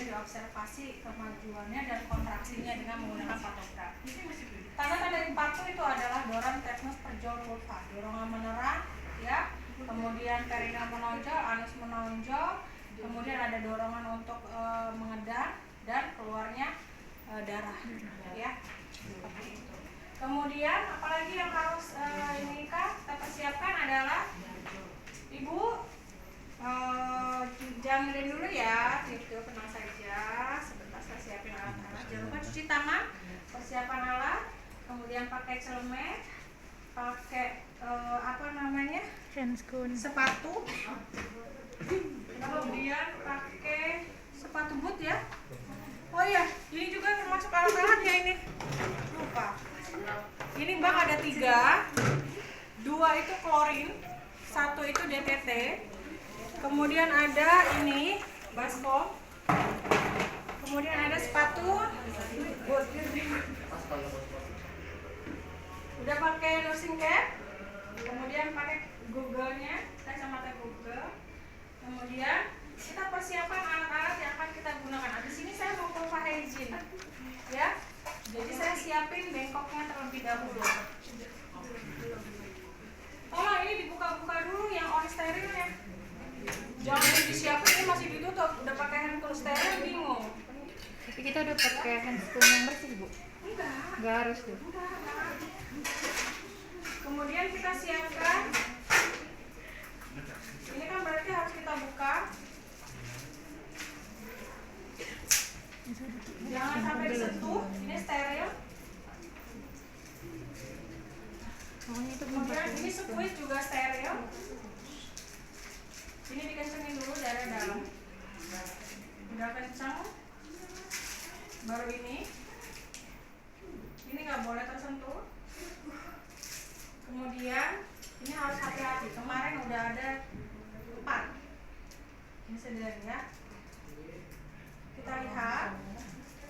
diobservasi kemajuannya dan kontraksinya dengan menggunakan pantograf. Tanda-tanda infarksi itu adalah doron tetanus perjol vulva, dorongan menerang, ya, kemudian perineum menonjol, anus menonjol, kemudian ada dorongan untuk mengedang dan keluarnya darah, ya. Seperti itu. Kemudian apalagi yang harus kita persiapkan adalah Ibu jangan dulu ya, itu tenang saja. Sebentar saya siapin alat-alat. Jangan lupa cuci tangan, persiapan alat, kemudian pakai celemek, pakai handscoon, sepatu, kemudian pakai sepatu boot ya. Oh iya, ini juga termasuk alat-alatnya ini. Lupa. Ini bak ada 3, 2 itu klorin, 1 itu DTT. Kemudian ada ini baskom. Kemudian ada sepatu boot. Udah pakai nursing cap. Kemudian pakai Google-nya, kacamata Google. Kemudian kita persiapkan alat-alat yang akan kita gunakan. Habis ini saya mau vulva hygiene, ya. Jadi saya siapin bengkoknya terlebih dahulu. Oh, ini dibuka-buka dulu yang on sterilnya. Jangan disiapin, ini masih ditutup. Udah pakai handcloth steril bingung. tapi kita udah pakai handscoon yang bersih, Bu. Enggak harus tuh. Kemudian kita siapkan. Ini kan berarti harus kita buka. Jangan sampai disentuh. Ini steril. Kemudian ini squeeze juga steril. Ini dikencengin dulu dari dalam. Udah kencang. Baru ini nggak boleh tersentuh. Kemudian ini harus hati-hati. Kemarin udah ada 4. Ini sederhana ya. Kita lihat.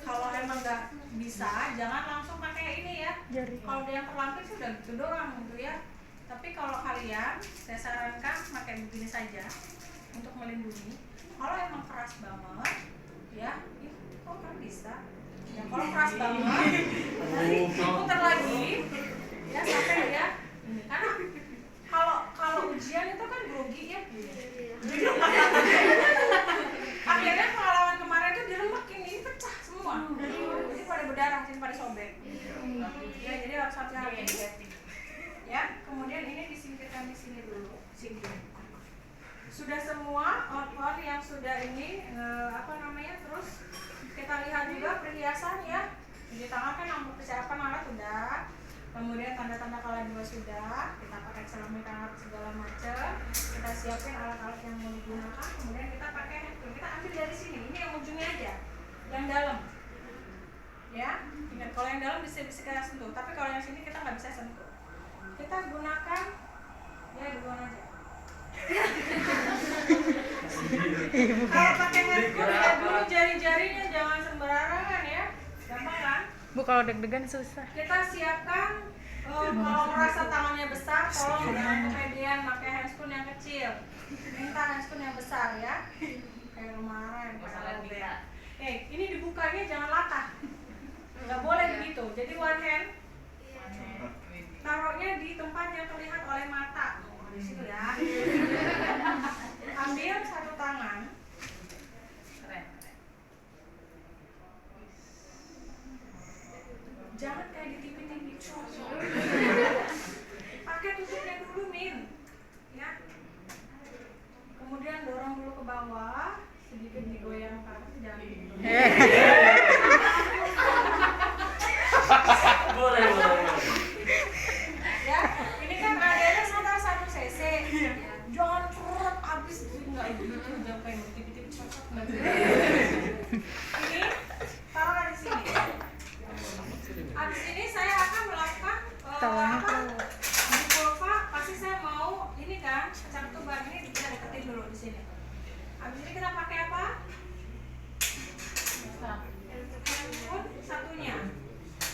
Kalau emang nggak bisa, jangan langsung pakai ini ya. Kalau dia yang terlampir sudah gitu doang gitu ya. Tapi kalau kalian, saya sarankan pakai begini saja untuk melindungi. Kalau emang keras banget, ya, kok kan bisa. Ya kalau keras banget, nanti diputar lagi, ya sampai ya. Karena kalau ujian itu kan grogi ya. Akhirnya pengalaman kemarin itu diremekin, ini pecah semua. Jadi pada berdarah, jadi pada sobek. Ya jadi harus hati-hati. Ya, kemudian ini disingkirkan di sini dulu. Singkir. Sudah semua outbound yang sudah ini terus kita lihat juga perhiasan ya. Di tangan kan nomor persiapan alat sudah. Kemudian tanda-tanda kala juga sudah. Kita pakai celemek alat segala macam. Kita siapin alat-alat yang mau digunakan. Kemudian kita pakai handphone. Kita ambil dari sini. Ini yang ujungnya aja, yang dalam. Ya, ingat kalau yang dalam bisa kita sentuh. Tapi kalau yang sini kita nggak bisa sentuh. Kita gunakan ya duluan aja. Kalau pakai handphone lihat dulu jari-jarinya, jangan sembarangan ya. Gampang kan? Bu, kalau deg-degan susah. Kita siapkan kalau merasa tangannya besar, tolong jangan kemudian pakai handscoon yang kecil. Minta handscoon yang besar ya. Kayak kemarin masalah robek. Ini dibukanya jangan latah. Nggak boleh begitu. Jadi one hand. Taruhnya di tempat yang terlihat oleh mata. Di situ ya. Ambil satu tangan. Jangan kayak di TV-TV. Pakai tutupnya dulu, Min. Ya. Kemudian dorong dulu ke bawah, sedikit digoyangkan, jangan gitu. Boleh. Ya, ini kan adanya sekitar 1 cc. Jangan cerut habis enggak gitu, jangan kayak tip-tip cocok banget. Ini taruh di sini. Habis ini saya akan melakukan di vulva pasti saya mau ini kan, cangkuk ban ini kita deketin dulu di sini. Habis ini kita pakai apa? Handphone satunya.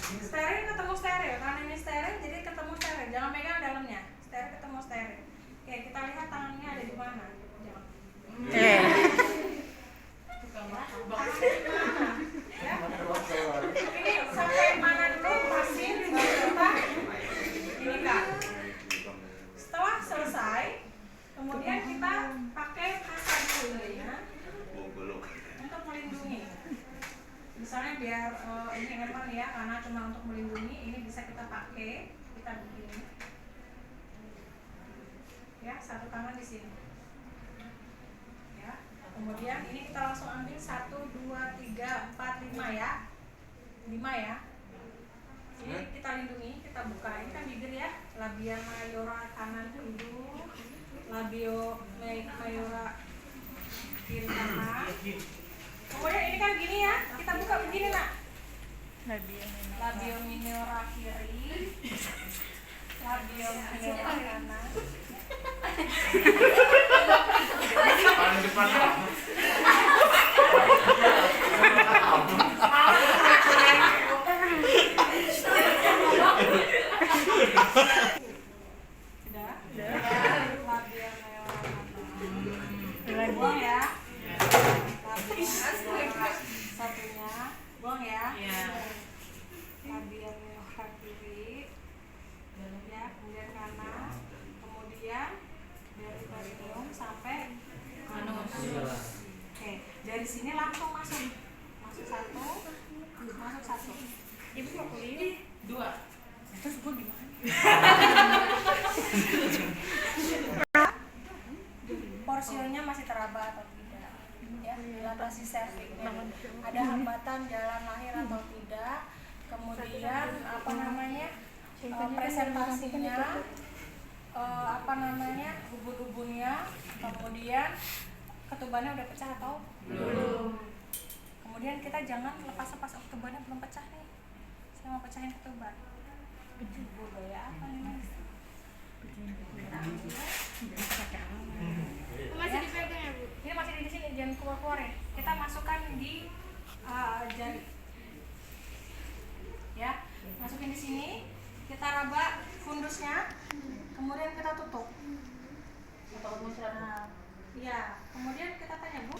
Steril ketemu steril, karena ini steril jadi ketemu steril. Jangan pegang dalamnya. Steril ketemu steril. Oke, kita lihat tangannya ada di mana. Jangan. ini emang ya, karena cuma untuk melindungi. Ini bisa kita pakai, kita begini ya, satu tangan di sini ya. Kemudian ini kita langsung ambil 1, 2, 3, 4, 5 ya, 5 ya. Ini kita lindungi, kita buka. Ini kan bibir ya, labia mayora kanan hidung, labio mayora kiri kanan. Kemudian ini kan gini ya, kita buka begini nak. Labio minora kiri, labio minora kanan. Buang ya. Satunya buang ya. Labia minora kiri, ya, kemudian kanan, kemudian dari perineum sampai anus. Oke, dari sini langsung masuk satu, masuk satu. Ibu mau kuliah? 2. Terus gue gimana? Porsionya masih teraba atau tidak? Ya, dilatasi cervixnya. Ada hambatan jalan lahir atau tidak? Kemudian apa namanya? Presentasinya, apa namanya? Ubun-ubunnya, kemudian ketubannya udah pecah atau belum? Kemudian kita jangan lepas-lepas ketubannya belum pecah nih. Saya mau pecahin ketuban. Budaya apa nih mas? Masih dipegang ya bu? Ini masih di sini, jangan keluar ya. Kita masukkan di jari. Ya, masukin di sini. Kita raba fundusnya, kemudian kita tutup. Nah, iya, kemudian kita tanya bu.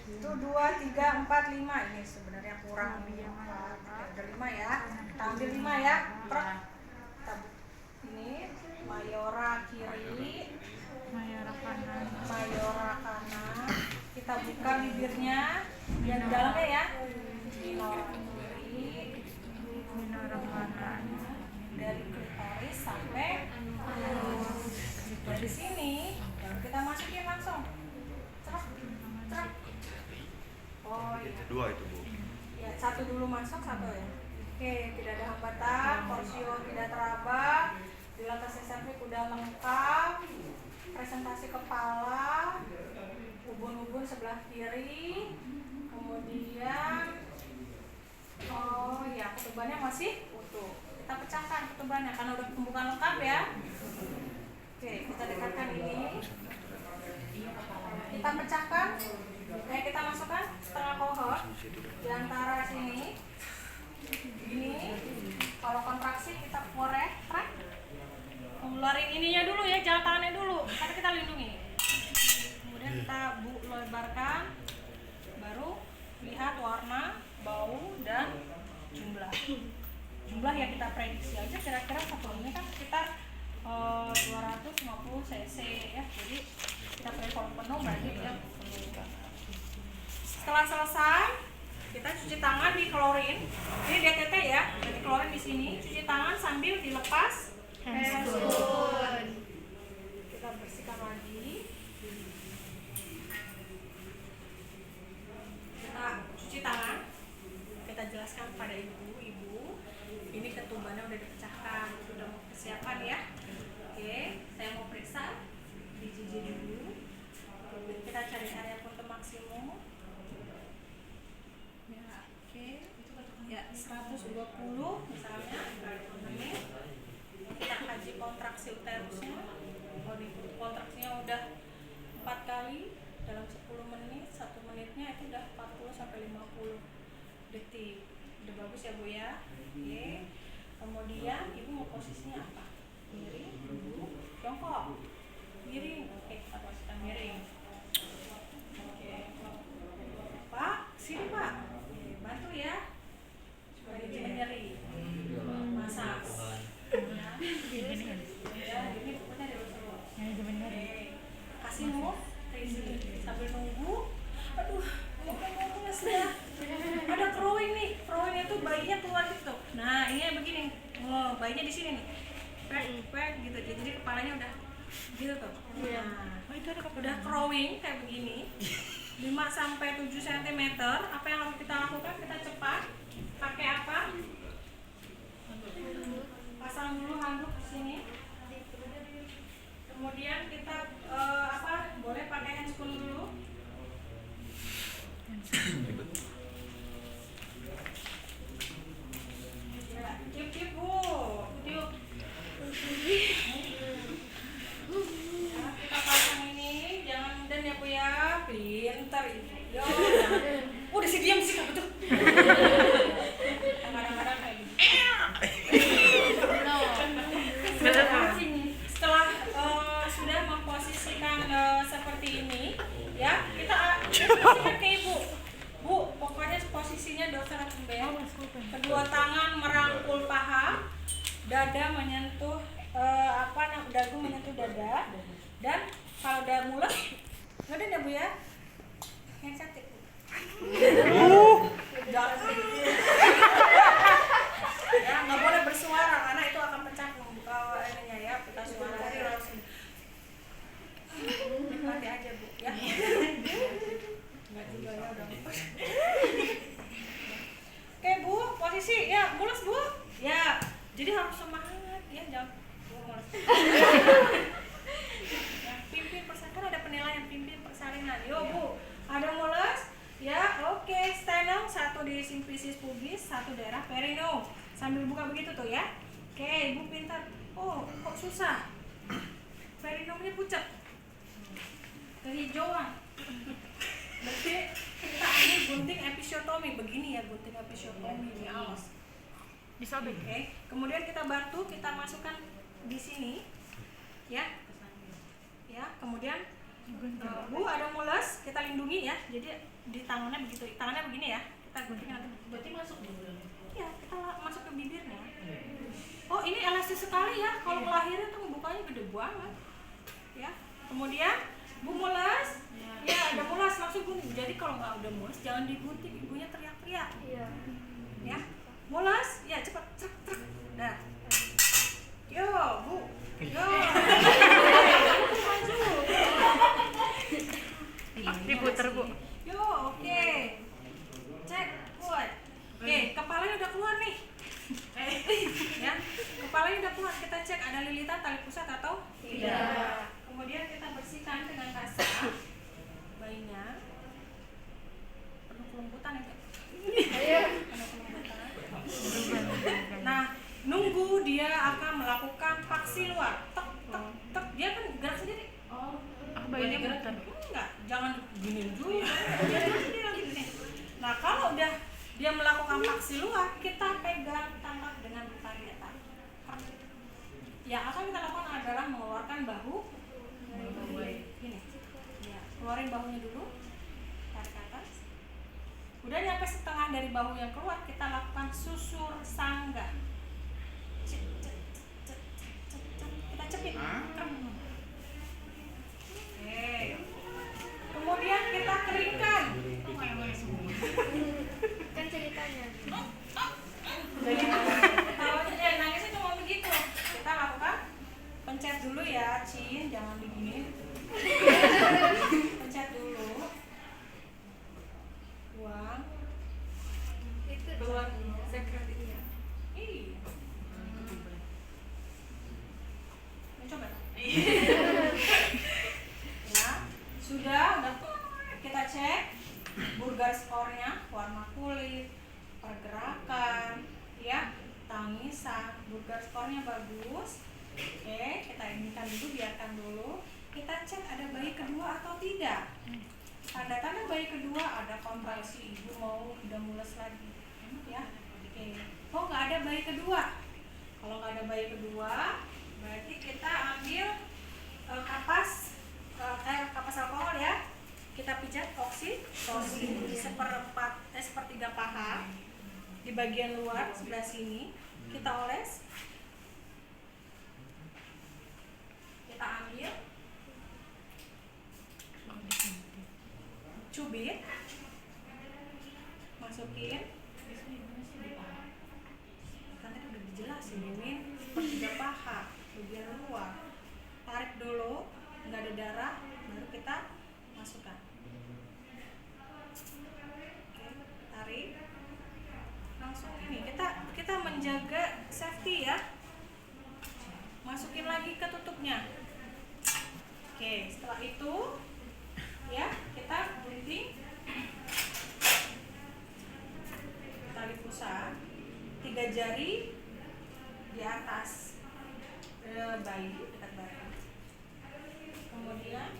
Itu 2, 3, 4, 5. Ini sebenarnya kurang. Ada 5 ya. Kita ambil 5 ya. Ini mayora kiri, mayora kanan. Kita buka bibirnya yang di dalamnya ya. Minora kiri, minora kanan. Dari klitoris sampai dari sini kita masukin langsung. Cerah. Oh iya. 2 itu bu. Ya, 1 dulu masuk, 1 ya. Oke, tidak ada hambatan, porsio tidak teraba, dilatasi cervix udah lengkap, presentasi kepala, ubun-ubun sebelah kiri, kemudian oh iya, ketubannya masih utuh. Kita pecahkan ketubannya karena udah pembukaan lengkap ya. Oke, kita dekatkan ini. Kita pecahkan. Kita masukkan setengah kohort di antara sini. Ini kalau kontraksi kita korek, ngeluarin ininya dulu ya, jangan tangannya dulu, karena kita lindungi. Kemudian kita lebarkan, baru lihat warna, bau, dan jumlah. Jumlah yang kita prediksi aja kira-kira satu ini kan sekitar 250 cc ya, jadi kita pakai volume penuh berarti dia penuh. Setelah selesai, kita cuci tangan di klorin. Ini DTT ya, jadi klorin di sini. Cuci tangan sambil dilepas handscoon. Kita bersihkan lagi. Kita cuci tangan. Kita jelaskan kepada ibu, ini ketubannya udah dipecahkan, sudah mau persiapan ya. Oke, saya mau periksa di jiji dulu. Kita cari area punto maksimum. Ya, 120 misalnya menit. Kita kaji kontraksi uterusnya. Kontraksinya udah 4 kali dalam 10 menit. 1 menitnya itu udah 40 sampai 50 detik. Udah bagus ya bu ya. Oke. Kemudian ibu mau posisinya apa? Miring, duduk, jongkok, miring. Oke, kita posisikan miring. Oke, Pak, sini Pak. Bantu ya. Ini nyeri, massage. Ya, ini pokoknya dari seluruh. bayinya di sini nih. Pek gitu. Jadi kepalanya udah gitu tuh. Nah, udah crowing kayak begini. 5 sampai 7 cm. Apa yang harus kita lakukan? Kita cepat. Pakai apa? Pasang dulu handuk di sini. Kemudian kita boleh pakai handscoon dulu. Ya, tiup Bu. Tiup. Ya, kita pasang ini, jangan dan ya Bu ya. Pintar Ibu. Yo, jangan. Udah sih diam sih kamu tuh. Kadang-kadang kayak gitu. Setelah sudah memposisikan seperti ini, ya kita posisikan ke Ibu. Bu, pokoknya posisinya dokter embel. Kedua tangan merangkul paha, dada menyentuh dagu menyentuh dada, dan kalau udah mules, udah ya Bu ya. Yang cantik. Jangan. Ya, nggak boleh bersuara karena itu akan pecah ininya ya, pecah suara. Jadi langsung nikmati aja Bu ya. Nggak juga ya udah. Oke Bu, posisi ya mulus Bu. Ya, jadi harus semangat ya, jangan mulus. Ya, pimpin persalinan, ada penilaian pimpin persalinan. Yo Bu, ada mulus. Ya, oke, sternum 1 di simplicis pubis, 1 daerah perineum. Sambil buka begitu tuh ya. Oke, Ibu pintar. Oh, kok susah? Perineumnya pucat. Kehijauan. Berarti kita ambil gunting episiotomi. Begini ya gunting episiotomi ini, awas. Disobek. Oke, kemudian kita bantu, kita masukkan di sini. Ya. Ya, kemudian Bu ada mules, kita lindungi ya. Jadi di tangannya begitu, tangannya begini ya. Kita gunting nanti. Berarti masuk dulu. Iya, kita masuk ke bibirnya. Oh, ini elastis sekali ya. Kalau kelahiran tuh bukanya gede banget. Ya. Kemudian Bu mules. Ya, ada mules langsung gunting. Jadi kalau nggak udah mules jangan digunting, ibunya teriak-teriak. Iya. Ya. Mules, ya cepat truk. Dah. Yo, Bu. Yo. Maju. Diputer Bu. Yo, oke. Cek, kuat. Oke, kepalanya udah keluar nih. Ya, kepalanya udah keluar. Kita cek ada lilitan tali pusat atau tidak. Kemudian kita bersihkan dengan kasar bayinya. Penuh kelumputan itu. Penuh kelumputan. Nah, nunggu dia akan melakukan paksi luar. Tek. Dia kan gerak sendiri. Oh, bayinya muter. Enggak, jangan gini dulu. Dia sendiri lagi gini. Nah, kalau udah dia melakukan paksi luar, kita pegang tangkap dengan tali letak. Yang akan kita lakukan adalah mengeluarkan bahu. Gini. Ya, keluarin bahunya dulu. Tarik ke atas. Udah nyampe setengah dari bahu yang keluar, kita lakukan susur sanggah. Kita cepit. Kemudian kita keringkan. Kan ceritanya. Jadi kalau nangisnya cuma begitu. Kita lakukan pencet dulu ya, Cin, jangan begini. Pencet dulu. Buang. Itu Buang. sekretnya. Iya. Coba. Ya, sudah kita cek Burger skornya, warna kulit, pergerakan, ya, tangisan. Burger skornya bagus. Oke, kita inikan dulu, biarkan dulu. Kita cek ada bayi kedua atau tidak. Tanda-tanda bayi kedua ada kontraksi, ibu mau udah mules lagi, ya. Oke. Oh, nggak ada bayi kedua. Kalau nggak ada bayi kedua, berarti kita ambil kapas alkohol ya. Kita pijat oksitosin sepertiga paha di bagian luar sebelah sini. Kita oles. Kita ambil. Cubit. Masukin. Kan tadi udah dijelasin ini. bagian luar. Tarik dulu, nggak ada darah, baru kita masukkan. Oke, tarik. Langsung ini kita menjaga safety ya. Masukin lagi ke tutupnya. Oke, setelah itu ya kita gunting tali pusat 3 jari di atas bayi, dekat bayi. Kemudian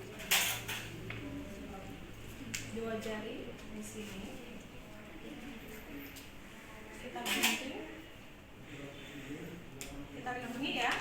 2 jari di sini. Kita gunting, kita lindungi ya.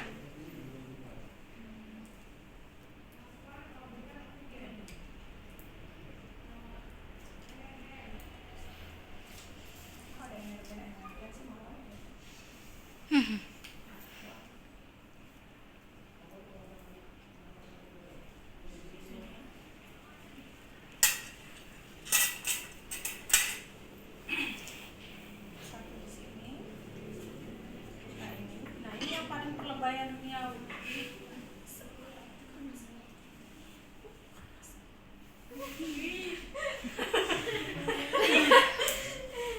Perlebayannya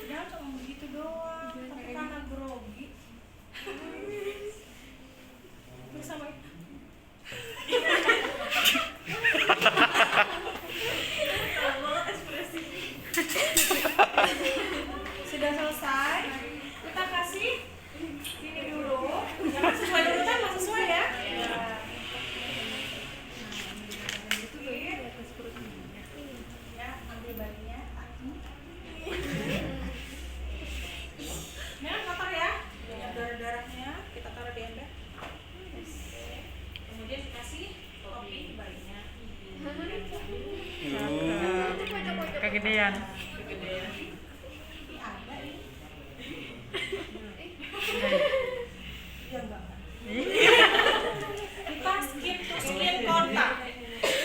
udah cuma begitu doang, tapi karena grogi bersama sudah selesai. Kita kasih ini dulu, jangan sesuai urutan, mas sesuai ya. Ya, ambil baginya. Ini kotor ya, banyak darah-darahnya, kita taruh di ember. Kemudian dikasih topi bayinya. Kegedean. Ada ini. Ya enggak. Kita skin to skin kontak.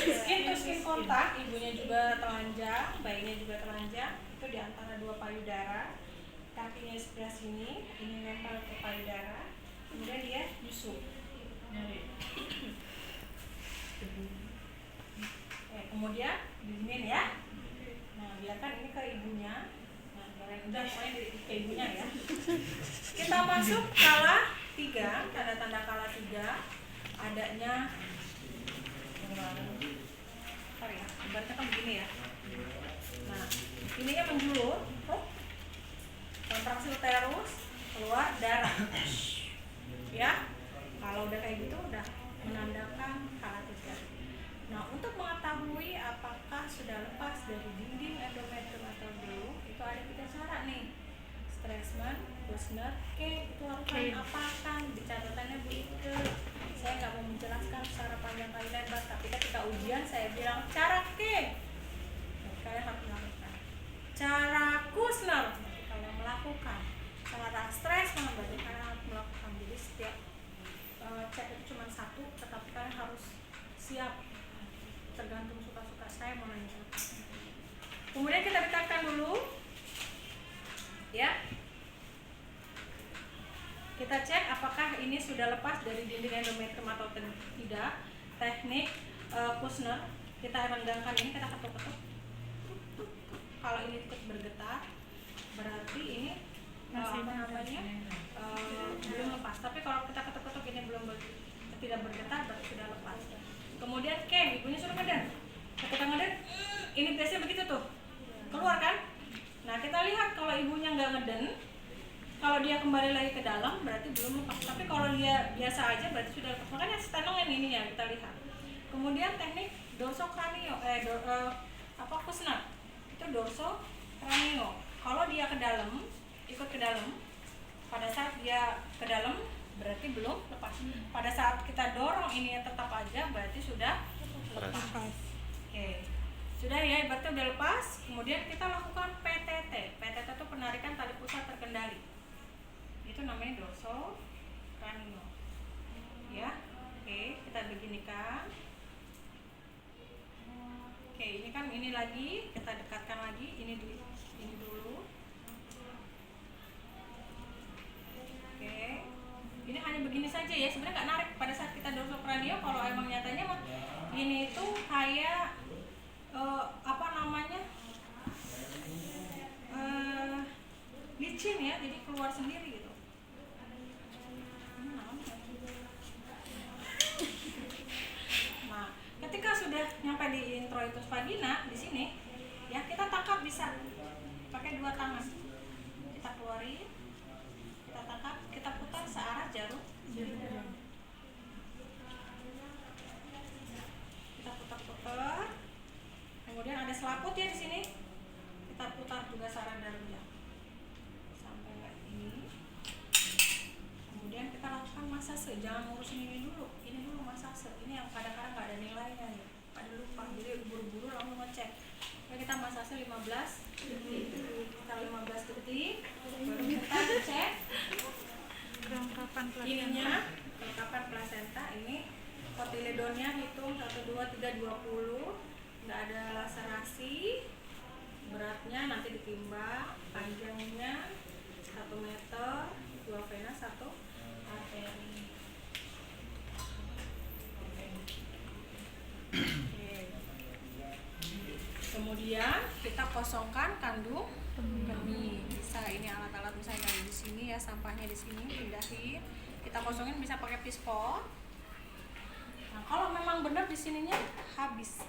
Skin to skin kontak, ibunya juga telanjang, bayinya juga telanjang. Itu di antara 2 payudara. Kakinya sebelah sini, ini nempel ke payudara. Kemudian dia nyusup. Kemudian dingin ya. Nah, biarkan ini ke ibunya. Nah, udah pokoknya ke ibunya ya. Kita masuk kala 3, tanda-tanda kala 3. Adanya bentar ya, ibaratnya kan begini ya. Nah, ininya menjulur, kontraksi uterus, keluar darah. Ya, kalau udah kayak gitu udah menandakan kala 3. Nah, untuk mengetahui apakah sudah lepas dari dinding endometrium atau belum, itu ada 3 cara nih. Stresemann, Kushner, itu harus kalian apakan, di catatannya begitu. Saya nggak mau menjelaskan secara panjang kali lebar, tapi ketika ujian saya bilang cara kalian harus melakukan. Cara Kushner, kalian melakukan. Cara Stresemann, berarti kalian harus melakukan. Jadi setiap cek itu cuma 1, tetapi kalian harus siap. Tergantung suka-suka saya mau nanya apa. Kemudian kita dekatkan dulu ya, kita cek apakah ini sudah lepas dari dinding endometrium atau tidak. Teknik Kushner, kita renggangkan ini, kita ketuk-ketuk. Kalau ini ikut bergetar, berarti ini belum lepas. Tapi kalau kita ketuk-ketuk ini tidak bergetar, berarti sudah lepas. Kemudian ibunya suruh ngeden. Ketika ngeden, ini biasanya begitu tuh, keluar kan? Nah, kita lihat kalau ibunya nggak ngeden, kalau dia kembali lagi ke dalam berarti belum lepas. Tapi kalau dia biasa aja berarti sudah lepas. Makanya stenongan ini ya kita lihat. Kemudian teknik dorsokranio, Kushner, itu dorsokranio. Kalau dia ke dalam, ikut ke dalam, pada saat dia ke dalam berarti belum lepas. Pada saat kita dorong ini tetap aja berarti sudah lepas. Oke. Sudah ya, berarti udah lepas. Kemudian kita lakukan PTT. PTT itu penarikan tali pusat terkendali. Itu namanya dorsokranio. Ya. Oke, kita beginikan. Oke, ini kan ini lagi, kita dekatkan lagi, ini dulu. Oke. Ini hanya begini saja ya, sebenarnya nggak narik pada saat kita dorsal kranio kalau emang nyatanya mah ini itu kayak apa namanya licin ya, jadi keluar sendiri gitu. Nah, ketika sudah nyampe di introitus vagina di sini, ya kita tangkap bisa pakai dua tangan. Kita keluarin, kita tangkap, kita putar searah jarum. Kita putar-putar. Kemudian ada selaput ya di sini. Kita putar juga searah jarumnya sampai kayak ini. Kemudian kita lakukan masase, jangan ngurusin ini dulu. Ini dulu masase. Ini yang kadang-kadang nggak ada nilainya ya. Pada lupa, jadi buru-buru langsung ngecek. Oke, kita masase 15 detik. Kita 15 detik. Baru kita cek kelengkapan ininya, kelengkapan plasenta. Ini kotiledonnya hitung 1, 2, 3, 20. Nggak ada laserasi. Beratnya nanti ditimbang. Panjangnya 1 meter, 2 vena, 1 arteri. Oke. Kemudian kita kosongkan kandung kemih. Bisa ini alat-alat misalnya di sini ya, sampahnya di sini pindahin. Kita kosongin bisa pakai pispol. Nah, kalau memang benar di sininya habis,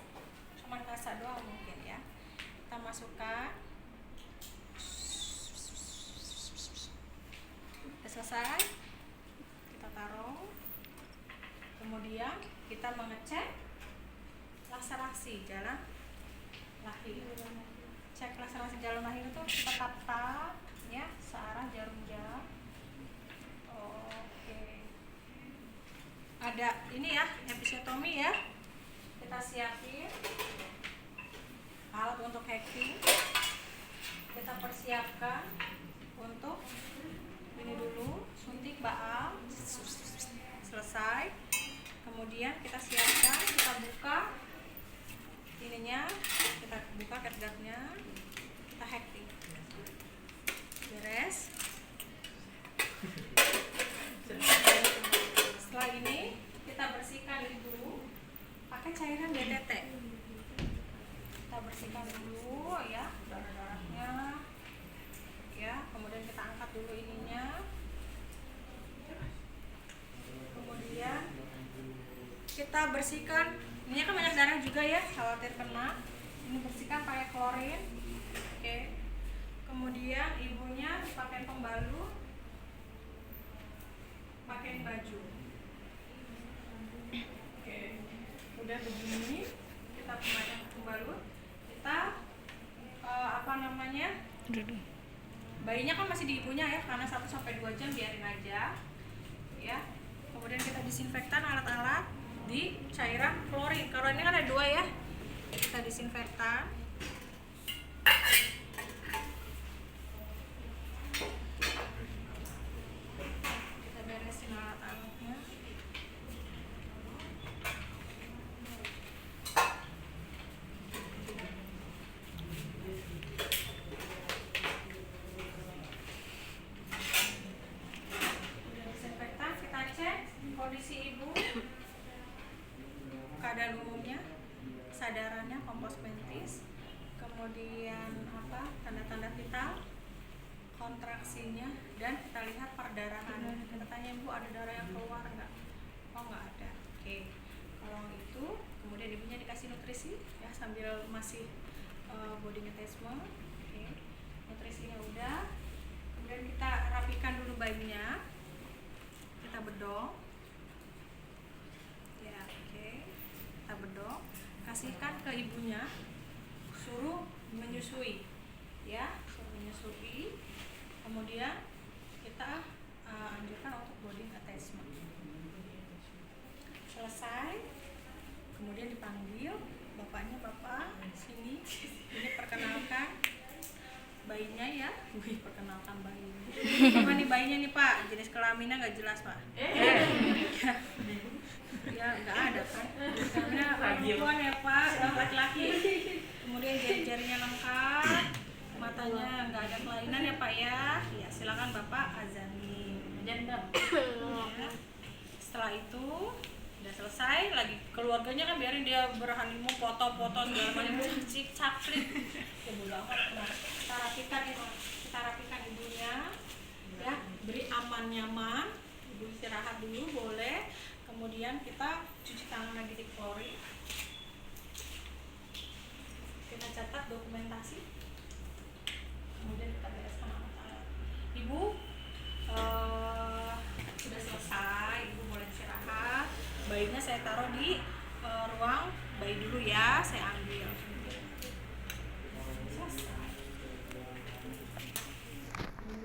cuma kasa doang mungkin ya. Kita masukkan. Udah selesai. Kita taruh. Kemudian kita mengecek laserasi jalan lahir. Cek laserasi jalan lahir itu kita tap-tap ya searah jarum jam. Oke. Ada ini ya episiotomi ya. Kita siapin alat untuk hacking. Kita persiapkan untuk ini dulu suntik baal. Selesai. Kemudian kita siapkan, kita buka ininya, kita buka catguardnya, kita hacking. Beres. Setelah ini kita bersihkan dulu pakai cairan DTT. Kita bersihkan dulu ya darah-darahnya, ya. Kemudian kita angkat dulu ininya. Kemudian kita bersihkan. Ini kan banyak darah juga ya, khawatir kena. Ini bersihkan pakai klorin. Oke. Kemudian ibunya pakai pembalut, pakai baju. Oke. Udah begini, kita pakai pembalut. Kita apa namanya? Bayinya kan masih di ibunya ya, karena 1-2 jam biarin aja. Ya. Kemudian kita disinfektan alat-alat di cairan klorin. Kalau ini kan ada 2 ya. Kita disinfektan. Kita beresin alat-alatnya. Disinfektan, kita cek kondisi ibu, keadaan umumnya, kesadarannya, kompos mentis, kemudian apa tanda-tanda vital, kontraksinya, dan kita lihat perdarahan. Kita tanya ibu ada darah yang keluar nggak? Oh nggak ada. Oke. Kalau itu kemudian ibunya dikasih nutrisi ya sambil masih body attachment. Oke. Nutrisinya udah. Kemudian kita rapikan dulu bayinya. Kita bedong. Ya, oke. Kita bedong, kasihkan ke ibunya, suruh menyusui. Ya, suruh menyusui. Kemudian kita anjurkan untuk body attachment. Selesai. Kemudian dipanggil bapaknya, bapak sini. Ini perkenalkan bayinya ya. Wih, perkenalkan bayinya. Apa nih bayinya nih Pak? Jenis kelaminnya nggak jelas Pak. Ya nggak ada kan. Karena perempuan ya Pak, laki-laki. Kemudian jari-jarinya lengkap, matanya nggak ada kelainan ya Pak ya. Ya silakan Bapak azani. Ya. Setelah itu Udah selesai, lagi keluarganya kan biarin dia berhanimu, foto-foto segala macam, cik cakrik. Ya bodo amat, kita rapikan ibunya, ya, beri aman nyaman, ibu istirahat dulu boleh, kemudian kita cuci tangan lagi di klorin, kita catat dokumentasi, kemudian kita bereskan alat-alat. Ibu sudah selesai, ibu boleh istirahat. Bayinya saya taruh di ruang bayi dulu ya, saya ambil.